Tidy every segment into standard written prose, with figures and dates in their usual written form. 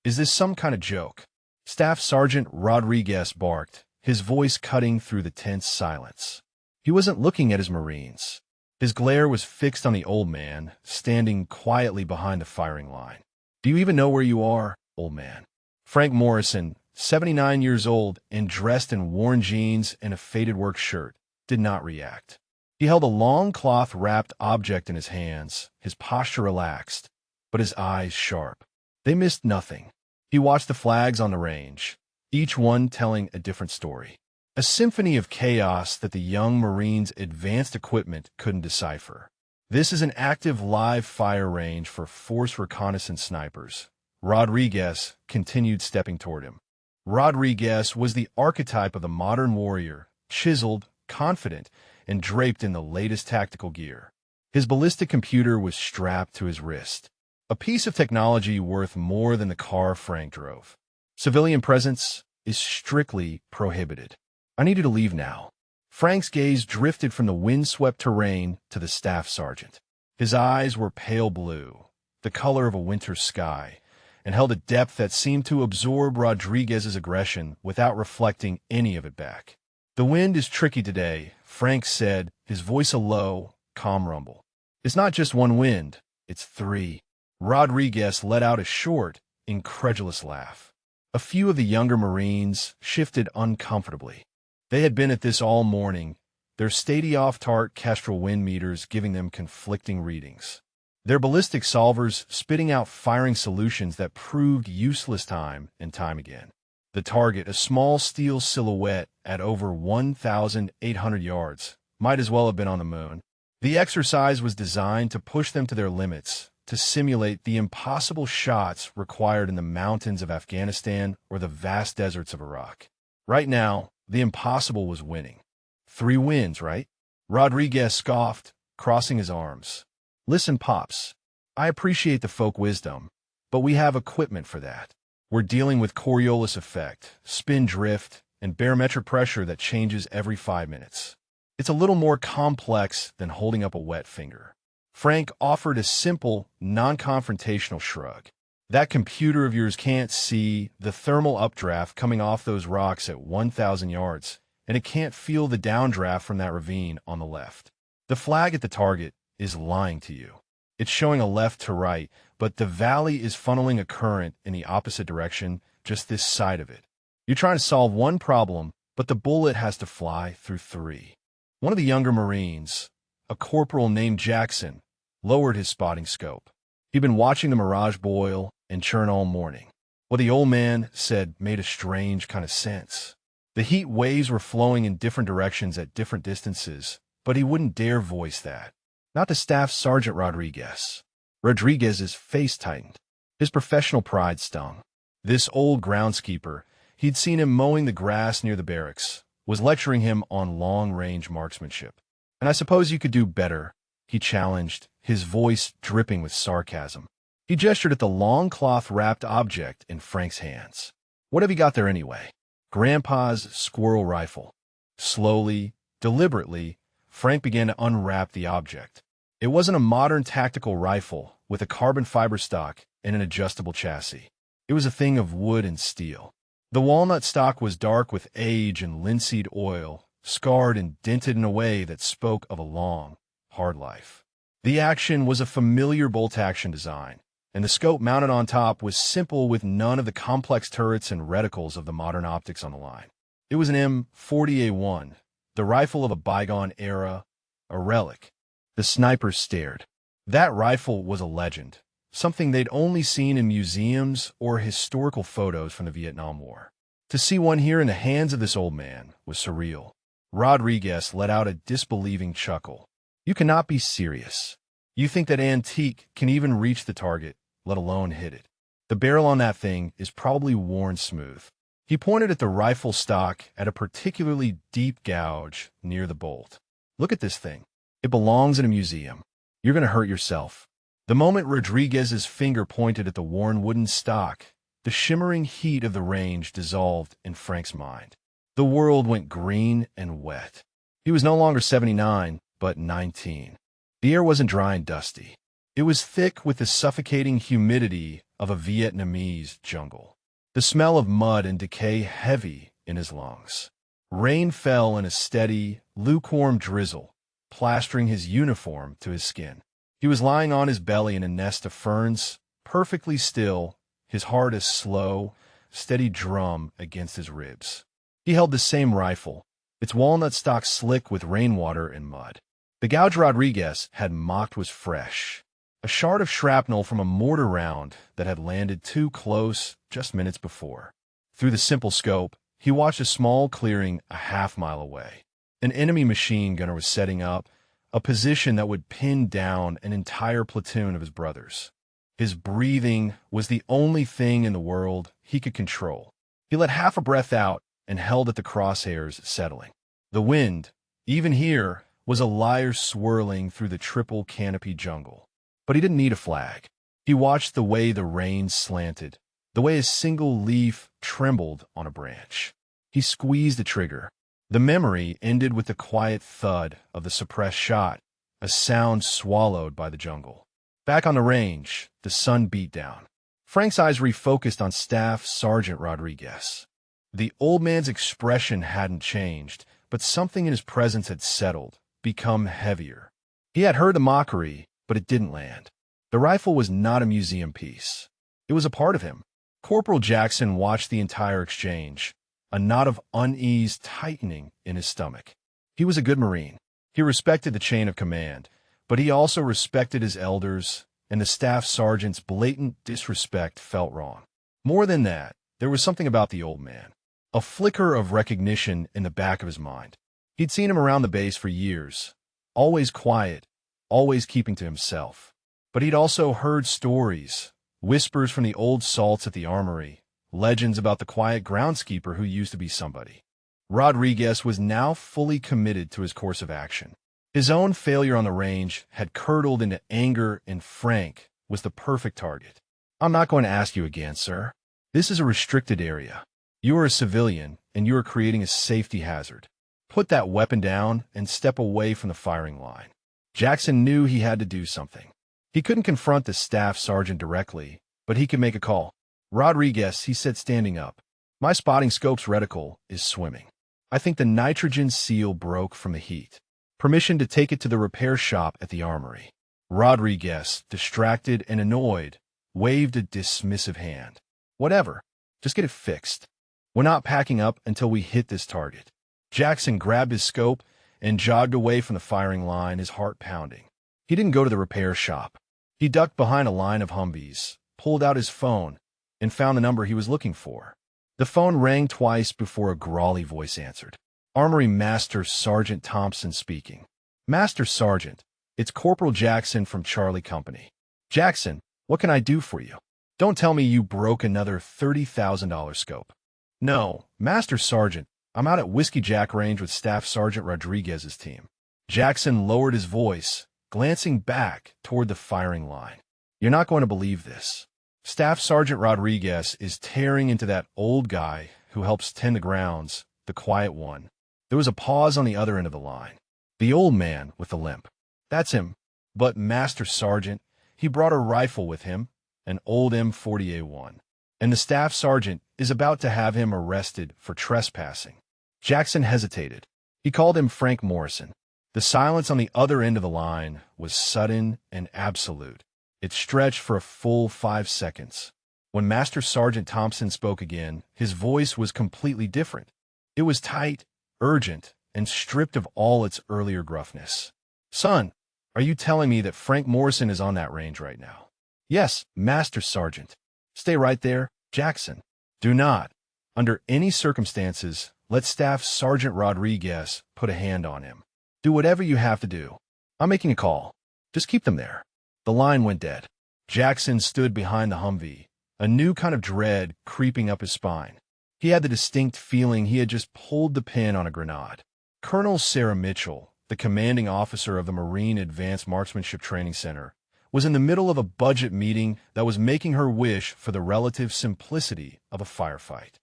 Is this some kind of joke? Staff Sergeant Rodriguez barked, his voice cutting through the tense silence. He wasn't looking at his Marines. His glare was fixed on the old man, standing quietly behind the firing line. Do you even know where you are, old man? Frank Morrison, 79 years old and dressed in worn jeans and a faded work shirt, did not react. He held a long cloth-wrapped object in his hands, his posture relaxed, but his eyes sharp. They missed nothing. He watched the flags on the range, each one telling a different story. A symphony of chaos that the young Marines' advanced equipment couldn't decipher. This is an active live fire range for force reconnaissance snipers. Rodriguez continued stepping toward him. Rodriguez was the archetype of the modern warrior, chiseled, confident, and draped in the latest tactical gear. His ballistic computer was strapped to his wrist, a piece of technology worth more than the car Frank drove. Civilian presence is strictly prohibited. I need you to leave now. Frank's gaze drifted from the windswept terrain to the staff sergeant. His eyes were pale blue, the color of a winter sky, and held a depth that seemed to absorb Rodriguez's aggression without reflecting any of it back. The wind is tricky today, Frank said, his voice a low, calm rumble. It's not just one wind, it's three. Rodriguez let out a short, incredulous laugh. A few of the younger Marines shifted uncomfortably. They had been at this all morning, their Stadioff-Tart Kestrel wind meters giving them conflicting readings. Their ballistic solvers spitting out firing solutions that proved useless time and time again. The target, a small steel silhouette at over 1,800 yards, might as well have been on the moon. The exercise was designed to push them to their limits, to simulate the impossible shots required in the mountains of Afghanistan or the vast deserts of Iraq. Right now, the impossible was winning. 3 wins, right? Rodriguez scoffed, crossing his arms. Listen, Pops, I appreciate the folk wisdom, but we have equipment for that. We're dealing with Coriolis effect, spin drift, and barometric pressure that changes every 5 minutes. It's a little more complex than holding up a wet finger. Frank offered a simple, non-confrontational shrug. That computer of yours can't see the thermal updraft coming off those rocks at 1,000 yards, and it can't feel the downdraft from that ravine on the left. The flag at the target is lying to you. It's showing a left to right, but the valley is funneling a current in the opposite direction, just this side of it. You're trying to solve one problem, but the bullet has to fly through 3. One of the younger Marines, a corporal named Jackson, lowered his spotting scope. He'd been watching the mirage boil and churn all morning. What the old man said made a strange kind of sense. The heat waves were flowing in different directions at different distances, but he wouldn't dare voice that. Not to Staff Sergeant Rodriguez. Rodriguez's face tightened. His professional pride stung. This old groundskeeper, he'd seen him mowing the grass near the barracks, was lecturing him on long-range marksmanship. And I suppose you could do better, he challenged, his voice dripping with sarcasm. He gestured at the long cloth-wrapped object in Frank's hands. What have you got there anyway? Grandpa's squirrel rifle. Slowly, deliberately, Frank began to unwrap the object. It wasn't a modern tactical rifle with a carbon fiber stock and an adjustable chassis. It was a thing of wood and steel. The walnut stock was dark with age and linseed oil, scarred and dented in a way that spoke of a long, hard life. The action was a familiar bolt-action design, and the scope mounted on top was simple with none of the complex turrets and reticles of the modern optics on the line. It was an M40A1, the rifle of a bygone era, a relic. The snipers stared. That rifle was a legend, something they'd only seen in museums or historical photos from the Vietnam War. To see one here in the hands of this old man was surreal. Rodriguez let out a disbelieving chuckle. You cannot be serious. You think that antique can even reach the target, let alone hit it. The barrel on that thing is probably worn smooth. He pointed at the rifle stock at a particularly deep gouge near the bolt. Look at this thing. It belongs in a museum. You're going to hurt yourself. The moment Rodriguez's finger pointed at the worn wooden stock, the shimmering heat of the range dissolved in Frank's mind. The world went green and wet. He was no longer 79, but 19. The air wasn't dry and dusty. It was thick with the suffocating humidity of a Vietnamese jungle. The smell of mud and decay heavy in his lungs. Rain fell in a steady, lukewarm drizzle, plastering his uniform to his skin. He was lying on his belly in a nest of ferns, perfectly still, his heart a slow, steady drum against his ribs. He held the same rifle, its walnut stock slick with rainwater and mud. The gouge Rodriguez had mocked was fresh, a shard of shrapnel from a mortar round that had landed too close just minutes before. Through the simple scope, he watched a small clearing a half-mile away. An enemy machine gunner was setting up a position that would pin down an entire platoon of his brothers. His breathing was the only thing in the world he could control. He let half a breath out and held at the crosshairs, settling. The wind, even here, was a lyre swirling through the triple canopy jungle. But he didn't need a flag. He watched the way the rain slanted, the way a single leaf trembled on a branch. He squeezed the trigger. The memory ended with the quiet thud of the suppressed shot, a sound swallowed by the jungle. Back on the range, the sun beat down. Frank's eyes refocused on Staff Sergeant Rodriguez. The old man's expression hadn't changed, but something in his presence had settled, become heavier. He had heard the mockery, but it didn't land. The rifle was not a museum piece. It was a part of him. Corporal Jackson watched the entire exchange, a knot of unease tightening in his stomach. He was a good Marine. He respected the chain of command, but he also respected his elders, and the staff sergeant's blatant disrespect felt wrong. More than that, there was something about the old man, a flicker of recognition in the back of his mind. He'd seen him around the base for years, always quiet, always keeping to himself. But he'd also heard stories, whispers from the old salts at the armory, legends about the quiet groundskeeper who used to be somebody. Rodriguez was now fully committed to his course of action. His own failure on the range had curdled into anger, and Frank was the perfect target. "I'm not going to ask you again, sir. This is a restricted area. You are a civilian, and you are creating a safety hazard. Put that weapon down and step away from the firing line." Jackson knew he had to do something. He couldn't confront the staff sergeant directly, but he could make a call. "Rodriguez," he said, standing up, "my spotting scope's reticle is swimming. I think the nitrogen seal broke from the heat. Permission to take it to the repair shop at the armory." Rodriguez, distracted and annoyed, waved a dismissive hand. "Whatever. Just get it fixed. We're not packing up until we hit this target." Jackson grabbed his scope and jogged away from the firing line, his heart pounding. He didn't go to the repair shop. He ducked behind a line of Humvees, pulled out his phone, and found the number he was looking for. The phone rang twice before a growly voice answered. Armory Master Sergeant Thompson speaking. "Master Sergeant, it's Corporal Jackson from Charlie Company." "Jackson, what can I do for you? Don't tell me you broke another $30,000 scope." "No, Master Sergeant, I'm out at Whiskey Jack Range with Staff Sergeant Rodriguez's team." Jackson lowered his voice, glancing back toward the firing line. "You're not going to believe this. Staff Sergeant Rodriguez is tearing into that old guy who helps tend the grounds, the quiet one." There was a pause on the other end of the line. "The old man with the limp. That's him. But, Master Sergeant, he brought a rifle with him, an old M40A1. And the staff sergeant is about to have him arrested for trespassing." Jackson hesitated. He called him Frank Morrison. The silence on the other end of the line was sudden and absolute. It stretched for a full 5 seconds. When Master Sergeant Thompson spoke again, his voice was completely different. It was tight, urgent, and stripped of all its earlier gruffness. "Son, are you telling me that Frank Morrison is on that range right now?" "Yes, Master Sergeant." "Stay right there, Jackson. Do not, under any circumstances, let Staff Sergeant Rodriguez put a hand on him. Do whatever you have to do. I'm making a call. Just keep them there." The line went dead. Jackson stood behind the Humvee, a new kind of dread creeping up his spine. He had the distinct feeling he had just pulled the pin on a grenade. Colonel Sarah Mitchell, the commanding officer of the Marine Advanced Marksmanship Training Center, was in the middle of a budget meeting that was making her wish for the relative simplicity of a firefight.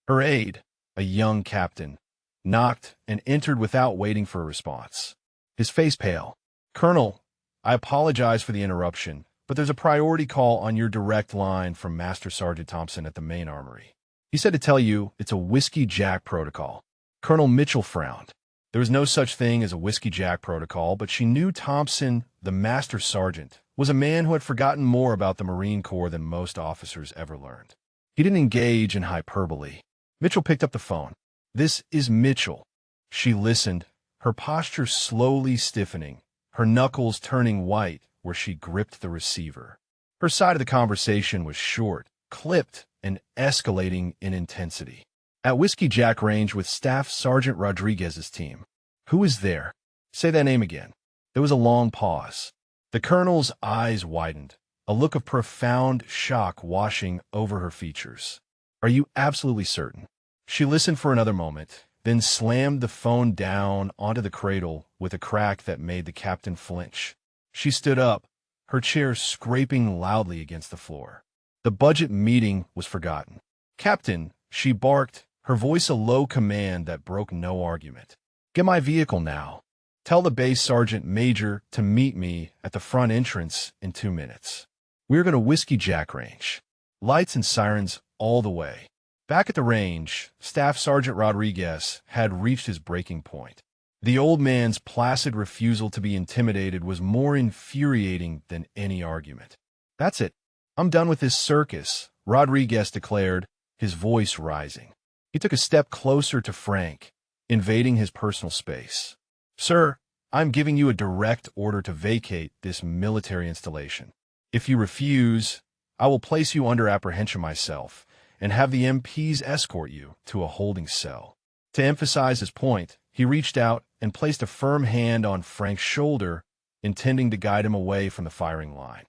Her aide, a young captain, knocked and entered without waiting for a response. His face pale. "Colonel, I apologize for the interruption. but there's a priority call on your direct line from Master Sergeant Thompson at the main armory. He said to tell you it's a Whiskey Jack protocol. Colonel Mitchell frowned. There was no such thing as a Whiskey Jack protocol, but she knew Thompson, the Master Sergeant, was a man who had forgotten more about the Marine Corps than most officers ever learned. He didn't engage in hyperbole. Mitchell picked up the phone. "This is Mitchell." She listened, her posture slowly stiffening, her knuckles turning white where she gripped the receiver. Her side of the conversation was short, clipped, and escalating in intensity. "At Whiskey Jack Range with Staff Sergeant Rodriguez's team." "Who is there?" "Say that name again." There was a long pause. The colonel's eyes widened, a look of profound shock washing over her features. "Are you absolutely certain?" She listened for another moment, then slammed the phone down onto the cradle with a crack that made the captain flinch. She stood up, her chair scraping loudly against the floor. The budget meeting was forgotten. "Captain," she barked, her voice a low command that broke no argument. "Get my vehicle now. Tell the base sergeant major to meet me at the front entrance in 2 minutes. We're going to Whiskey Jack Range." Lights and sirens all the way. Back at the range, Staff Sergeant Rodriguez had reached his breaking point. The old man's placid refusal to be intimidated was more infuriating than any argument. "That's it. I'm done with this circus," Rodriguez declared, his voice rising. He took a step closer to Frank, invading his personal space. "Sir, I'm giving you a direct order to vacate this military installation. If you refuse, I will place you under apprehension myself and have the MPs escort you to a holding cell." To emphasize his point, he reached out and placed a firm hand on Frank's shoulder, intending to guide him away from the firing line.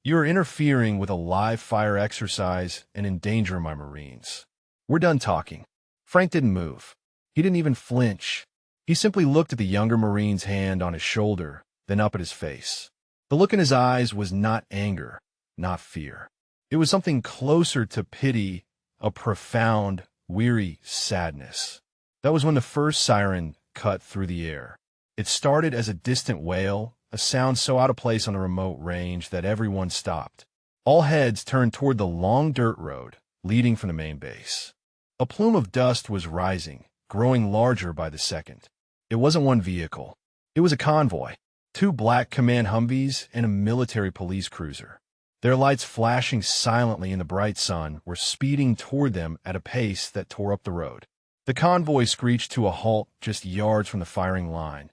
"You are interfering with a live-fire exercise and endangering my Marines. We're done talking." Frank didn't move. He didn't even flinch. He simply looked at the younger Marine's hand on his shoulder, then up at his face. The look in his eyes was not anger, not fear. It was something closer to pity, a profound, weary sadness. That was when the first siren cut through the air. It started as a distant wail, a sound so out of place on a remote range that everyone stopped. All heads turned toward the long dirt road leading from the main base. A plume of dust was rising, growing larger by the second. It wasn't one vehicle. It was a convoy. 2 black command Humvees and a military police cruiser. Their lights flashing silently in the bright sun were speeding toward them at a pace that tore up the road. The convoy screeched to a halt just yards from the firing line,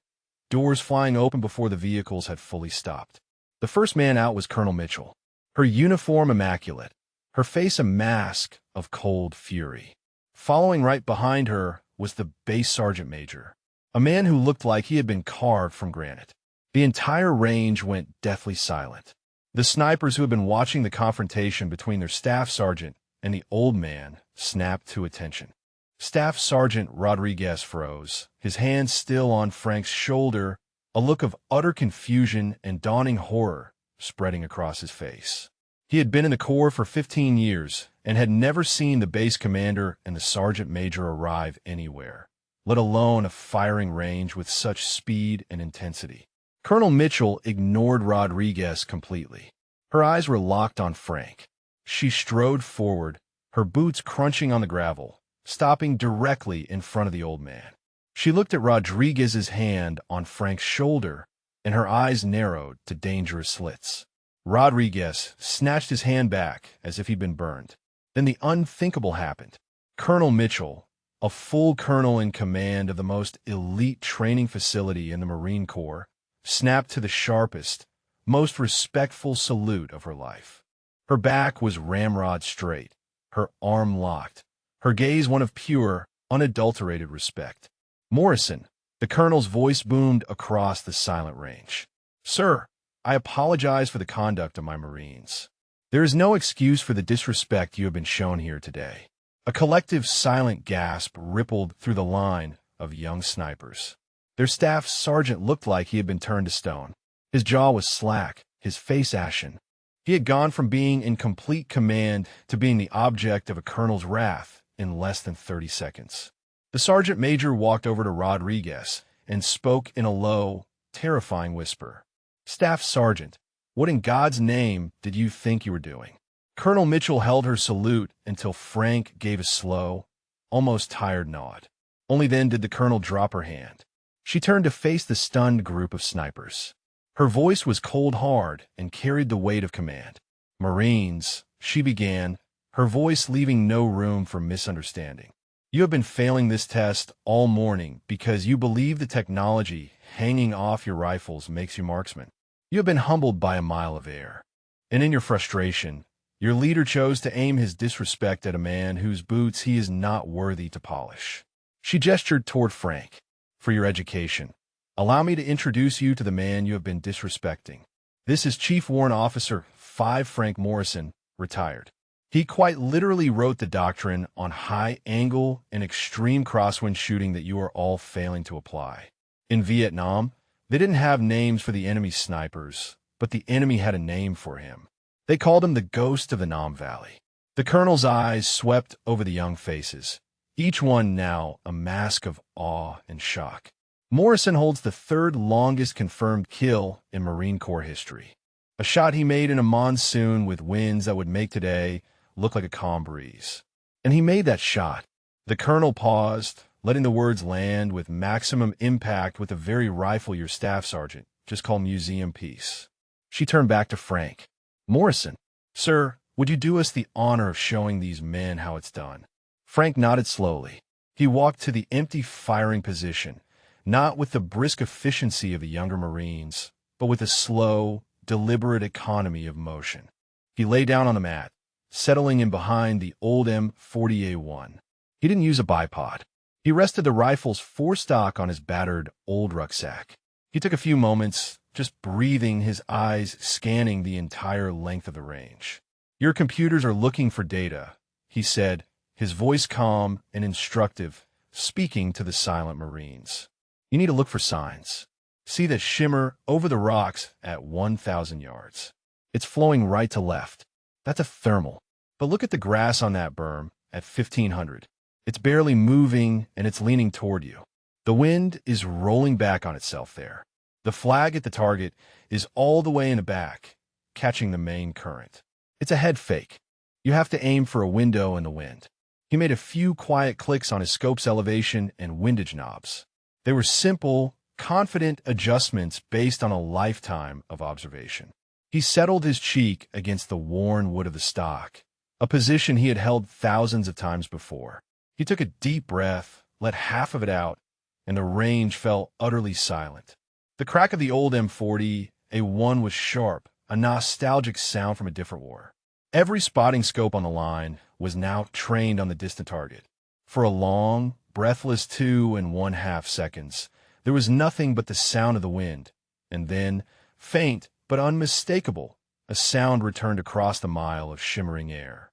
doors flying open before the vehicles had fully stopped. The first man out was Colonel Mitchell, her uniform immaculate, her face a mask of cold fury. Following right behind her was the base sergeant major, a man who looked like he had been carved from granite. The entire range went deathly silent. The snipers who had been watching the confrontation between their staff sergeant and the old man snapped to attention. Staff Sergeant Rodriguez froze, his hand still on Frank's shoulder, a look of utter confusion and dawning horror spreading across his face. He had been in the Corps for 15 years and had never seen the base commander and the sergeant major arrive anywhere, let alone a firing range with such speed and intensity. Colonel Mitchell ignored Rodriguez completely. Her eyes were locked on Frank. She strode forward, her boots crunching on the gravel, stopping directly in front of the old man. She looked at Rodriguez's hand on Frank's shoulder, and her eyes narrowed to dangerous slits. Rodriguez snatched his hand back as if he'd been burned. Then the unthinkable happened. Colonel Mitchell, a full colonel in command of the most elite training facility in the Marine Corps, snapped to the sharpest, most respectful salute of her life. Her back was ramrod straight, her arm locked, her gaze one of pure, unadulterated respect. "Morrison," the colonel's voice boomed across the silent range. "Sir, I apologize for the conduct of my Marines. There is no excuse for the disrespect you have been shown here today." A collective silent gasp rippled through the line of young snipers. Their staff sergeant looked like he had been turned to stone. His jaw was slack, his face ashen. He had gone from being in complete command to being the object of a colonel's wrath in less than 30 seconds. The sergeant major walked over to Rodriguez and spoke in a low, terrifying whisper. "Staff Sergeant, What in God's name did you think you were doing? Colonel Mitchell held her salute until Frank gave a slow, almost tired nod. Only then did the colonel drop her hand. She turned to face the stunned group of snipers. Her voice was cold hard and carried the weight of command. "Marines," she began, her voice leaving no room for misunderstanding. "You have been failing this test all morning because you believe the technology hanging off your rifles makes you marksmen. You have been humbled by a mile of air. And in your frustration, your leader chose to aim his disrespect at a man whose boots he is not worthy to polish." She gestured toward Frank. "For your education, allow me to introduce you to the man you have been disrespecting. This is Chief Warrant Officer 5 Frank Morrison, retired. He quite literally wrote the doctrine on high-angle and extreme crosswind shooting that you are all failing to apply. In Vietnam, they didn't have names for the enemy's snipers, but the enemy had a name for him. They called him the Ghost of the Nam Valley." The colonel's eyes swept over the young faces, each one now a mask of awe and shock. Morrison holds the third longest confirmed kill in Marine Corps history. A shot he made in a monsoon with winds that would make today look like a calm breeze. And he made that shot. The colonel paused, letting the words land with maximum impact with the very rifle your staff sergeant just called museum piece. She turned back to Frank. "Morrison, sir, would you do us the honor of showing these men how it's done?" Frank nodded slowly. He walked to the empty firing position, not with the brisk efficiency of the younger Marines, but with a slow, deliberate economy of motion. He lay down on the mat, settling in behind the old M40A1. He didn't use a bipod. He rested the rifle's forestock on his battered old rucksack. He took a few moments, just breathing, his eyes scanning the entire length of the range. "Your computers are looking for data," he said, his voice calm and instructive, speaking to the silent Marines. "You need to look for signs. See the shimmer over the rocks at 1,000 yards. It's flowing right to left. That's a thermal. But look at the grass on that berm at 1,500. It's barely moving and it's leaning toward you. The wind is rolling back on itself there. The flag at the target is all the way in the back, catching the main current. It's a head fake. You have to aim for a window in the wind." He made a few quiet clicks on his scope's elevation and windage knobs. They were simple, confident adjustments based on a lifetime of observation. He settled his cheek against the worn wood of the stock, a position he had held thousands of times before. He took a deep breath, let half of it out, and the range fell utterly silent. The crack of the old M40A1 was sharp, a nostalgic sound from a different war. Every spotting scope on the line was now trained on the distant target. For a long, breathless 2.5 seconds, there was nothing but the sound of the wind, and then, faint but unmistakable, a sound returned across the mile of shimmering air.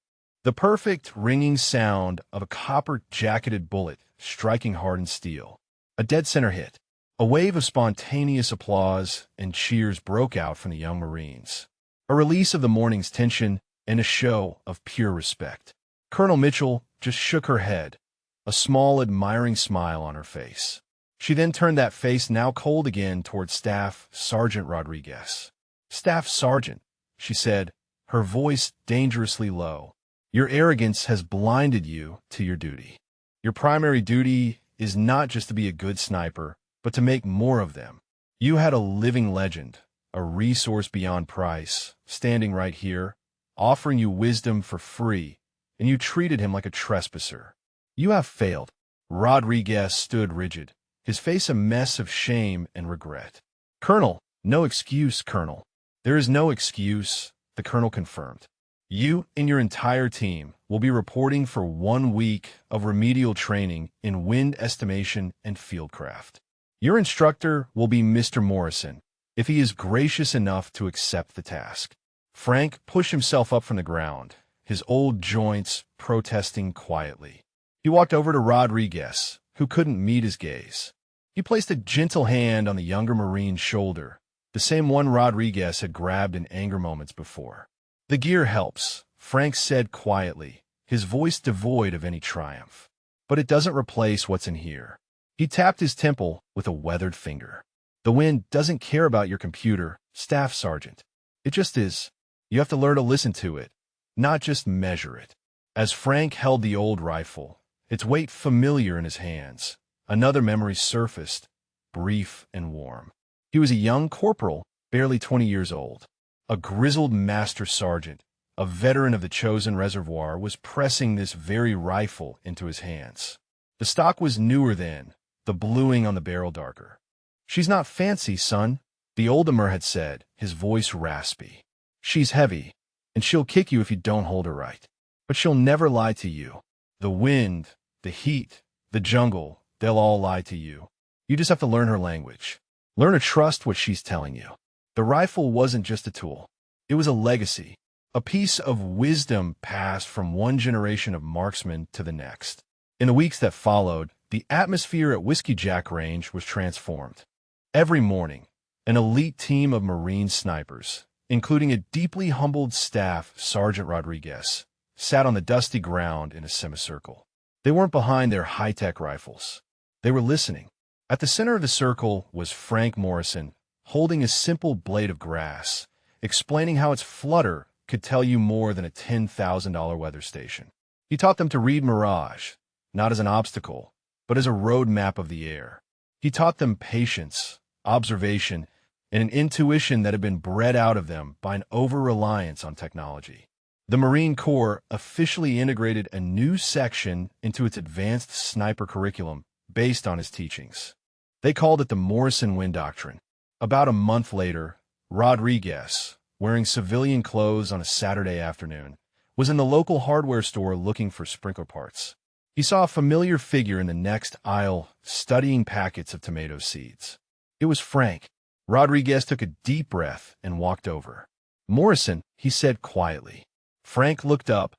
The perfect, ringing sound of a copper-jacketed bullet striking hardened steel. A dead-center hit. A wave of spontaneous applause and cheers broke out from the young Marines. A release of the morning's tension and a show of pure respect. Colonel Mitchell just shook her head, a small, admiring smile on her face. She then turned that face, now cold again, toward Staff Sergeant Rodriguez. "Staff Sergeant," she said, her voice dangerously low, "your arrogance has blinded you to your duty. Your primary duty is not just to be a good sniper, but to make more of them. You had a living legend, a resource beyond price, standing right here, offering you wisdom for free, and you treated him like a trespasser. You have failed." Rodriguez stood rigid, his face a mess of shame and regret. "Colonel, no excuse, Colonel. There is no excuse," the colonel confirmed. "You and your entire team will be reporting for 1 week of remedial training in wind estimation and fieldcraft. Your instructor will be Mr. Morrison, if he is gracious enough to accept the task." Frank pushed himself up from the ground, his old joints protesting quietly. He walked over to Rodriguez, who couldn't meet his gaze. He placed a gentle hand on the younger Marine's shoulder, the same one Rodriguez had grabbed in anger moments before. "The gear helps," Frank said quietly, his voice devoid of any triumph. "But it doesn't replace what's in here." He tapped his temple with a weathered finger. "The wind doesn't care about your computer, Staff Sergeant. It just is. You have to learn to listen to it, not just measure it. As Frank held the old rifle, its weight familiar in his hands, another memory surfaced, brief and warm. He was a young corporal, barely 20 years old. A grizzled master sergeant, a veteran of the chosen reservoir, was pressing this very rifle into his hands. The stock was newer then, the bluing on the barrel darker. "She's not fancy, son," the older had said, his voice raspy. "She's heavy, and she'll kick you if you don't hold her right. But she'll never lie to you. The wind, the heat, the jungle, they'll all lie to you. You just have to learn her language. Learn to trust what she's telling you." The rifle wasn't just a tool. It was a legacy, a piece of wisdom passed from one generation of marksmen to the next. In the weeks that followed, the atmosphere at Whiskey Jack Range was transformed. Every morning, an elite team of Marine snipers, including a deeply humbled Staff Sergeant Rodriguez, sat on the dusty ground in a semicircle. They weren't behind their high-tech rifles. They were listening. At the center of the circle was Frank Morrison, holding a simple blade of grass, explaining how its flutter could tell you more than a $10,000 weather station. He taught them to read mirage, not as an obstacle, but as a road map of the air. He taught them patience, observation, and an intuition that had been bred out of them by an over-reliance on technology. The Marine Corps officially integrated a new section into its advanced sniper curriculum based on his teachings. They called it the Morrison Wind Doctrine. About a month later, Rodriguez, wearing civilian clothes on a Saturday afternoon, was in the local hardware store looking for sprinkler parts. He saw a familiar figure in the next aisle studying packets of tomato seeds. It was Frank. Rodriguez took a deep breath and walked over. "Morrison," he said quietly. Frank looked up,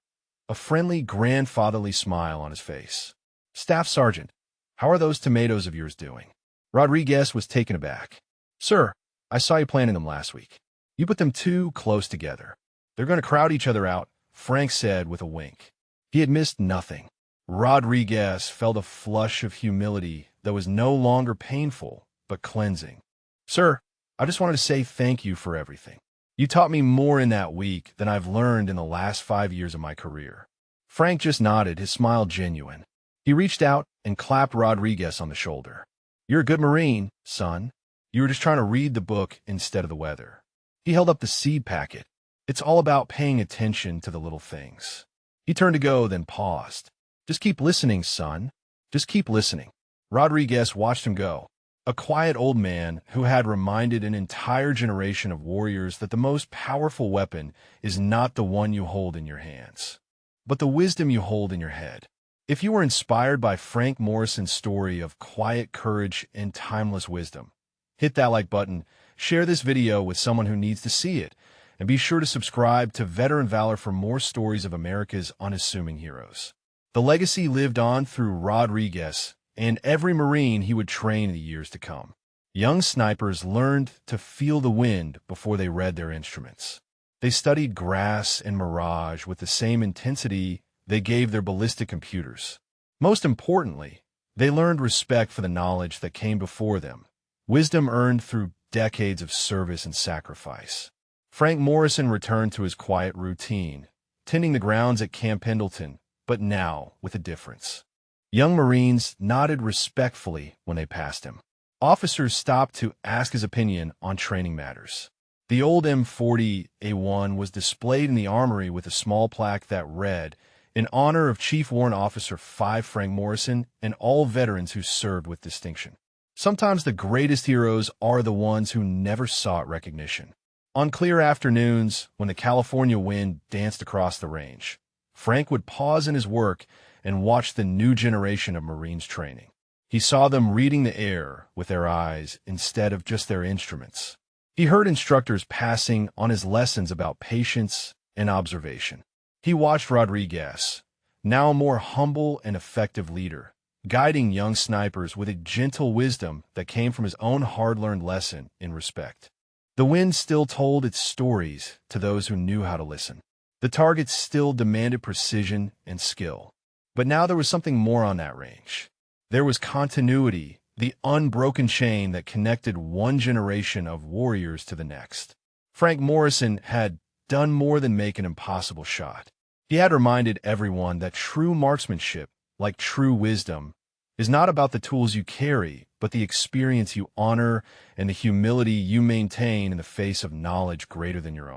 a friendly, grandfatherly smile on his face. "Staff Sergeant, how are those tomatoes of yours doing?" Rodriguez was taken aback. "Sir, I saw you planting them last week. You put them too close together. They're going to crowd each other out," Frank said with a wink. He had missed nothing. Rodriguez felt a flush of humility that was no longer painful, but cleansing. "Sir, I just wanted to say thank you for everything. You taught me more in that week than I've learned in the last 5 years of my career." Frank just nodded, his smile genuine. He reached out and clapped Rodriguez on the shoulder. "You're a good Marine, son. You were just trying to read the book instead of the weather." He held up the seed packet. "It's all about paying attention to the little things." He turned to go, then paused. "Just keep listening, son. Just keep listening." Rodriguez watched him go. A quiet old man who had reminded an entire generation of warriors that the most powerful weapon is not the one you hold in your hands, but the wisdom you hold in your head. If you were inspired by Frank Morrison's story of quiet courage and timeless wisdom, hit that like button, share this video with someone who needs to see it, and be sure to subscribe to Veteran Valor for more stories of America's unassuming heroes. The legacy lived on through Rodriguez and every Marine he would train in the years to come. Young snipers learned to feel the wind before they read their instruments. They studied grass and mirage with the same intensity they gave their ballistic computers. Most importantly, they learned respect for the knowledge that came before them, wisdom earned through decades of service and sacrifice. Frank Morrison returned to his quiet routine, tending the grounds at Camp Pendleton, but now with a difference. Young Marines nodded respectfully when they passed him. Officers stopped to ask his opinion on training matters. The old M40A1 was displayed in the armory with a small plaque that read, "In honor of Chief Warrant Officer 5 Frank Morrison and all veterans who served with distinction." Sometimes the greatest heroes are the ones who never sought recognition. On clear afternoons, when the California wind danced across the range, Frank would pause in his work and watch the new generation of Marines training. He saw them reading the air with their eyes instead of just their instruments. He heard instructors passing on his lessons about patience and observation. He watched Rodriguez, now a more humble and effective leader, guiding young snipers with a gentle wisdom that came from his own hard-learned lesson in respect. The wind still told its stories to those who knew how to listen. The targets still demanded precision and skill. But now there was something more on that range. There was continuity, the unbroken chain that connected one generation of warriors to the next. Frank Morrison had done more than make an impossible shot. He had reminded everyone that true marksmanship, like true wisdom, is not about the tools you carry, but the experience you honor and the humility you maintain in the face of knowledge greater than your own.